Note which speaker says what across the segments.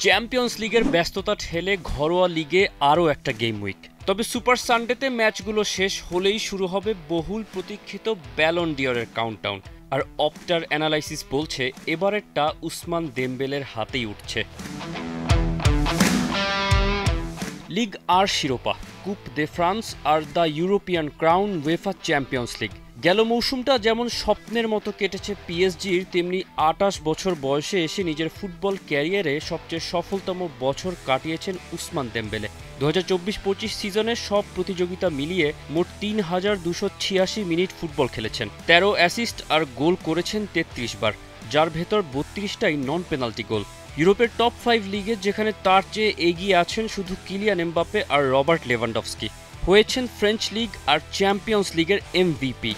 Speaker 1: Champions লিগের ব্যস্ততা ঠেলে ঘরোয়া লিগে আরও একটা গেম উইক। তবে সুপার সানডেতে ম্যাচগুলো শেষ হলেই শুরু হবে বহুল প্রতীক্ষিত ব্যালন ডিওরের কাউন্টডাউন। আর অপটার অ্যানালাইসিস বলছে এবারেরটা উসমান দেমবেলের হাতেই উঠছে। লিগ আর শিরোপা, কুপ দে ফ্রান্স আর the European crown UEFA champions league. গেল মৌসুমটা যেমন স্বপ্নের মতো কেটেছে পিএসজির, তেমনি ২৮ বছর বয়সে এসে নিজের ফুটবল ক্যারিয়ারে সবচেয়ে সফলতম বছর কাটিয়েছেন উসমান দেমবেলে। ২০২৪-২৫ সিজনের সব প্রতিযোগিতা মিলিয়ে মোট ৩,২৮৬ মিনিট ফুটবল খেলেছেন। ১৩ অ্যাসিস্ট আর গোল করেছেন ৩৩ বার, যার ভেতর ৩২টাই নন পেনাল্টি গোল। ইউরোপের টপ 5 লিগে যেখানে তার চেয়ে এগিয়ে আছেন শুধু কিলিয়ান এমবাপ্পে আর রবার্ট লেভানডফস্কি, হয়েছেন ফ্রেঞ্চ লিগ আর চ্যাম্পিয়ন্স লিগের এমভিপি।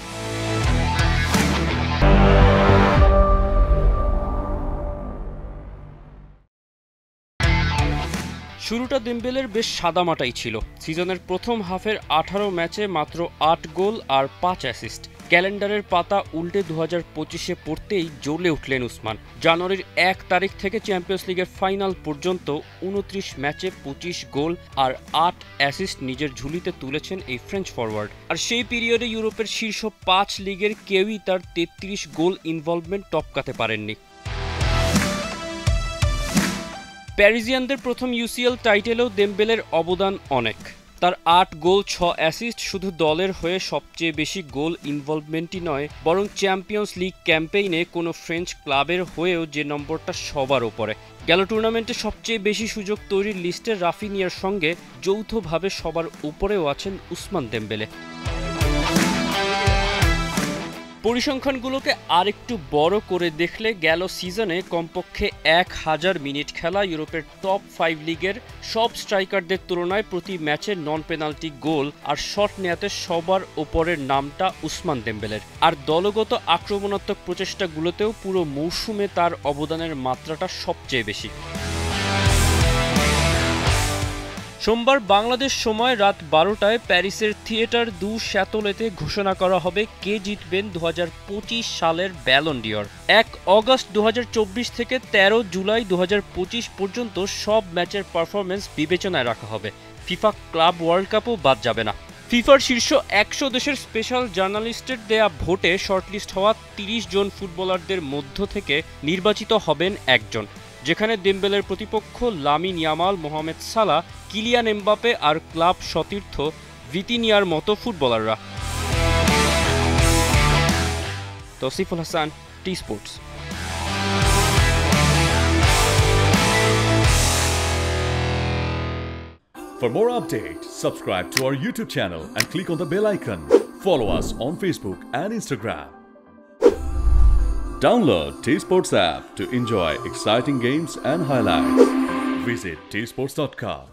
Speaker 1: শুরুটা দেমবেলের বেশ সাদামাটাই ছিল। সিজনের প্রথম হাফের ১৮ ম্যাচে মাত্র ৮ গোল আর ৫ অ্যাসিস্ট। ক্যালেন্ডারের পাতা উল্টে ২০২৫-এ পড়তেই জ্বলে উঠলেন উসমান। জানুয়ারির ১ তারিখ থেকে চ্যাম্পিয়ন্স লিগের ফাইনাল পর্যন্ত ২৯ ম্যাচে ২৫ গোল আর ৮ অ্যাসিস্ট নিজের ঝুলিতে তুলেছেন এই ফ্রেঞ্চ ফরওয়ার্ড। আর সেই পিরিয়ডে ইউরোপের শীর্ষ ৫ লিগের কেউই তার ৩৩ গোল ইনভলভমেন্ট টপকাতে পারেননি। প্যারিজিয়ানদের প্রথম ইউসিএল টাইটেলেও দেমবেলের অবদান অনেক। তার ৮ গোল ৬ অ্যাসিস্ট শুধু দলের হয়ে সবচেয়ে বেশি গোল ইনভলভমেন্টই নয়, বরং চ্যাম্পিয়ন্স লিগ ক্যাম্পেইনে কোনো ফ্রেঞ্চ ক্লাবের হয়েও যে নম্বরটা সবার ওপরে। গেল টুর্নামেন্টে সবচেয়ে বেশি সুযোগ তৈরির লিস্টে রাফিনিয়ার সঙ্গে যৌথভাবে সবার উপরেও আছেন উসমান দেমবেলে। পরিসংখ্যানগুলোকে আরেকটু বড় করে দেখলে গেল সিজনে কমপক্ষে ১,০০০ মিনিট খেলা ইউরোপের টপ 5 লিগের সব স্ট্রাইকারদের তুলনায় প্রতি ম্যাচে নন পেনাল্টি গোল আর শট নেয়াতে সবার ওপরের নামটা উসমান দেমবেলের। আর দলগত আক্রমণাত্মক প্রচেষ্টাগুলোতেও পুরো মৌসুমে তার অবদানের মাত্রাটা সবচেয়ে বেশি। সোমবার বাংলাদেশ সময় রাত ১২টায় প্যারিসের থিয়েটার দু শ্যাতলেতে ঘোষণা করা হবে কে জিতবেন ২০২৫ সালের ব্যালন ডিওর। ১ অগস্ট ২০২৪ থেকে ১৩ জুলাই ২০২৫ পর্যন্ত সব ম্যাচের পারফরমেন্স বিবেচনায় রাখা হবে। ফিফা ক্লাব ওয়ার্ল্ড কাপও বাদ যাবে না। ফিফার শীর্ষ ১০০ দেশের স্পেশাল জার্নালিস্টের দেয়া ভোটে শর্টলিস্ট হওয়া ৩০ জন ফুটবলারদের মধ্য থেকে নির্বাচিত হবেন একজন, যেখানে দেমবেলের প্রতিপক্ষ Lamine Yamal, Mohamed Salah, Kylian Mbappe আর ক্লাব সতীর্থ ভিতিনিয়ার মতো ফুটবলাররা। তৌসিফুল Hasan, T Sports.
Speaker 2: For more updates, subscribe to our YouTube channel and click on the bell icon. Follow us on Facebook and Instagram. Download T-Sports app to enjoy exciting games and highlights. Visit tsports.com.